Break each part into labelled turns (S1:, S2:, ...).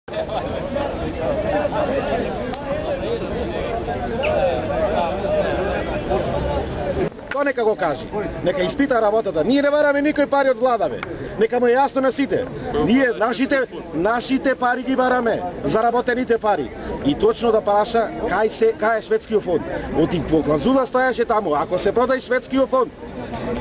S1: То нека го кажи. Нека испита работата. Ние не бараме никој пари од влада, бе. Нека му е јасно на сите. Ние нашите пари ги бараме, заработените пари. И точно да праша кај е шведскиот фонд. Оти поклазула стоеше таму. Ако се продај шведскиот фонд,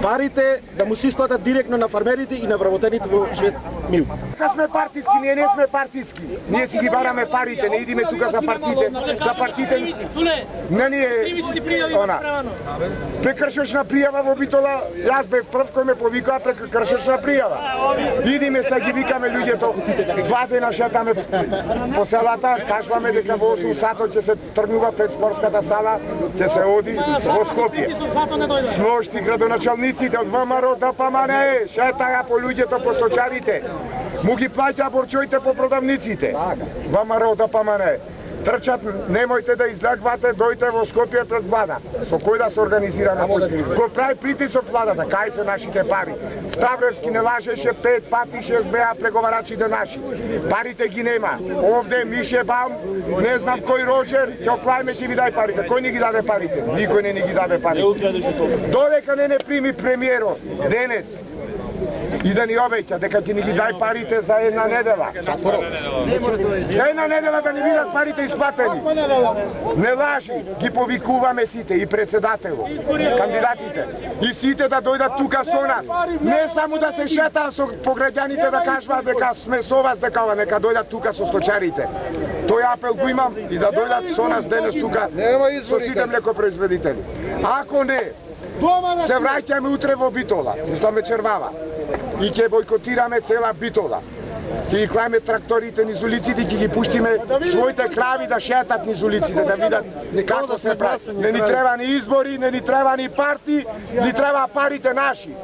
S1: парите да му се исплатат директно на фармерите и на вработените во Швед мил.
S2: Сме партиски, ние не сме партиски. Ние си ги бараме парите, не идиме тука за партите. Не ни е она. Прекршечна пријава во Битола, јас бев прв кој ме повикаа прекршечна пријава. Идиме се ги викаме луѓето, 2 дена шетаме по селата, кажуваме дека во 8 сато ќе се тргнува пред спортската сала, ќе се оди во Скопје. Сношти градоначалниците од ВМРО ДПМНЕ шетаја по луѓето, по сточарите. Му ги плаќа борчоите по продавниците. ВМРО ДПМНЕ. Трчат, немојте да излегвате, дојте во Скопје пред влада. Со кој да се организираме? Кој прави притисок владата? Кај се нашите пари? Ставревски не лажеше 5 пати, 6 беа преговарачите наши. Парите ги нема. Овде Мише Бам, не знам кој Роджер, ќе оклајме ќе ви дај парите. Кој ни ги даде парите? Никој не ни ги даде парите. Додека не прими премиерот денес и да ни обеќа дека ќе ни ги дај парите за една недела. За една недела да ни видат парите исплатени. Не лажи, ги повикуваме сите, и председателот, кандидатите, и сите да дојдат тука со нас. Не само да се шетаат со пограѓаните да кажуваат дека сме со вас, дека нека дојдат тука со сточарите. Тој апел го имам и да дојдат со нас денес тука со сите млекопроизводители. Ако не, се враќаме утре во Битола, ме Червава. И ќе бойкотираме цела Битола. Ќе ги клајме тракторите низ улиците, ќе ги пуштиме своите крави да шетат низ улиците, да видат како се прави. Не ни треба ни избори, не ни треба ни партии, ни треба парите наши.